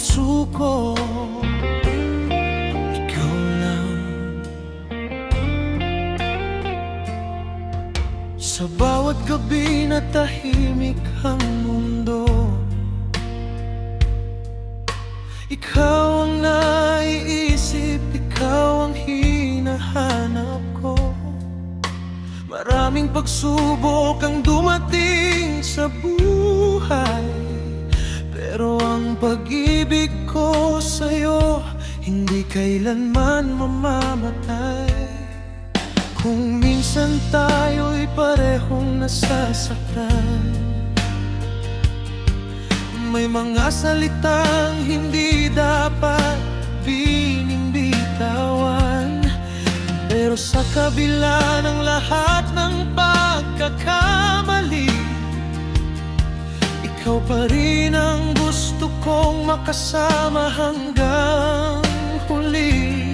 puso ko, ikaw lang. Sa bawat gabi na tahimik ang mundo, ikaw ang naiisip, ikaw ang hinahanap ko. Maraming pagsubok ang dumating sa buhay, pero ang pag-ibig ko sa'yo hindi kailanman mamamatay. Kung minsan tayo'y parehong nasasaktan, may mga salitang hindi dapat binimbitawan, pero sa kabila ng lahat ng pagkakamali, ikaw pa rin ang gusto kong makasama hanggang huli.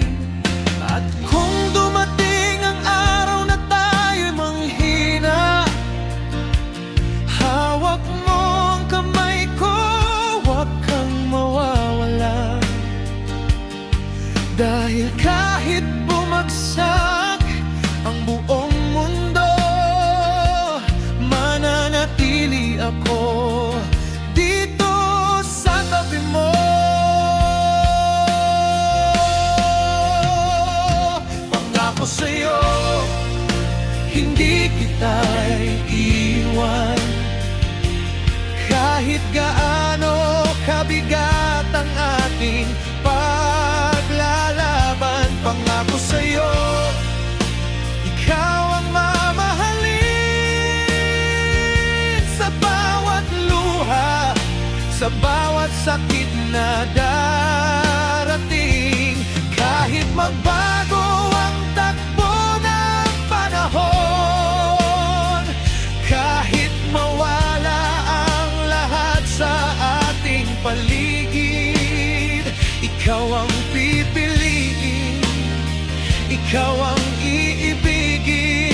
At kung dumating ang araw na tayo'y manghina, hawak mo ang kamay ko, huwag kang mawawala. Dahil kahit bumagsak ang buong mundo, mananatili ako dito sa tabi mo. Pangako sa'yo, hindi kita iiwan. Kahit gaano kabigat ang ating paglalaban, pangako sa'yo, ikaw ang mamahalin. Sa bawat luha, sa bawat sakit na darating, kahit magbago ang takbo ng panahon, kahit mawala ang lahat sa ating paligid, ikaw ang pipiliin, ikaw ang iibigin,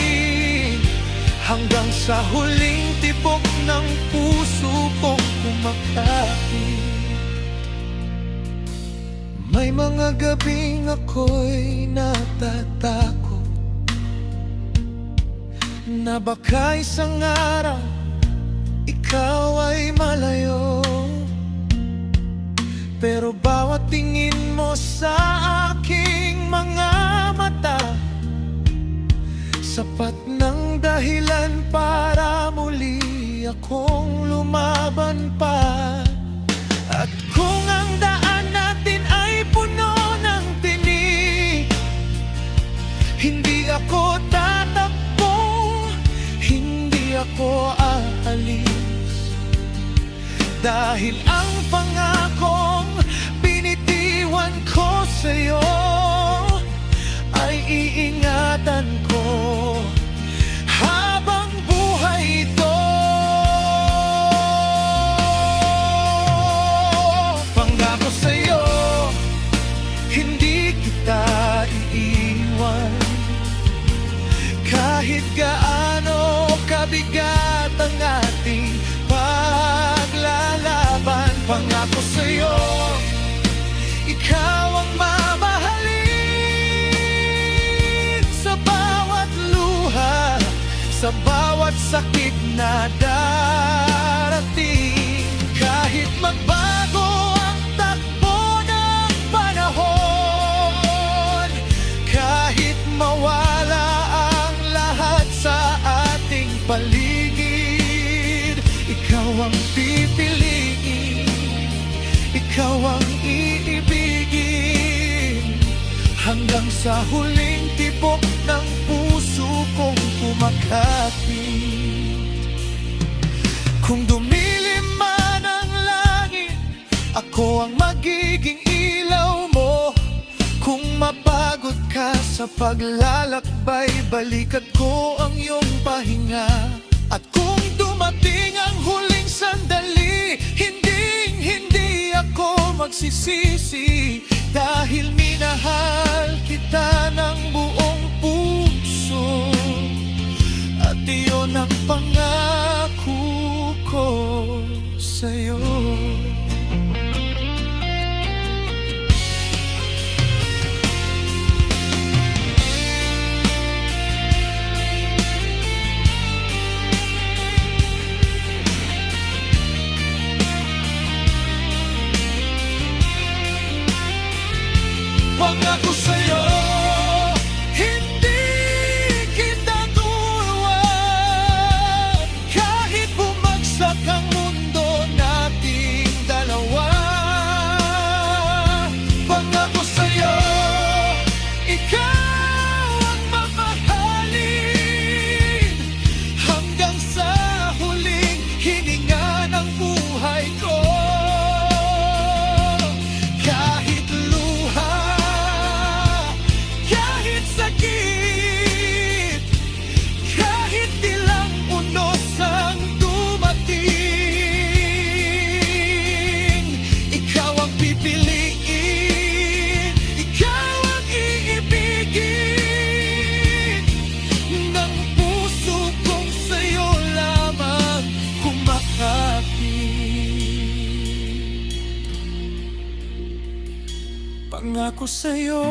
hanggang sa huling tibok ng puso kong kumakapit. May mga gabing ako'y natatakot na baka isang araw ikaw ay malayo, pero bawat tingin mo sa aking mga mata, sapat ng dahilan para muli akong lumaban pa. At kung ang daan natin ay puno ng tinik, hindi ako tatakbo, hindi ako aalis, dahil ang pangakong binitiwan ko sa'yo ay iingatan ko habang buhay ito. Pangako sa'yo, hindi kita iiwan. Kahit gaano kabigat ang ating paglalaban, pangako sa'yo, ikaw ang mamahalin. Sa bawat luha, sa bawat sakit na darating, kahit magbago ang takbo ng panahon, kahit mawala ang lahat sa ating paligid, ikaw ang pipiliin, ikaw ang iibigin, hanggang sa huling tibok ng puso kong kumakapit. Kung dumilim man ang langit, ako ang magiging ilaw mo. Kung mapagod ka sa paglalakbay, balikan ko ang iyong pahinga. At kung dumating ang huling sandali, hindi ako magsisisi, dahil minahal kita ng buong puso. At iyon ang pangako ko sa'yo. Pangako sa'yo,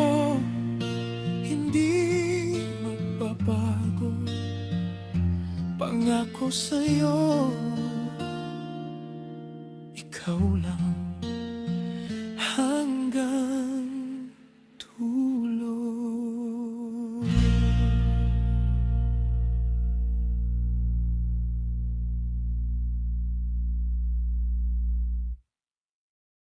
hindi magbabago. Pangako sa'yo, ikaw lang.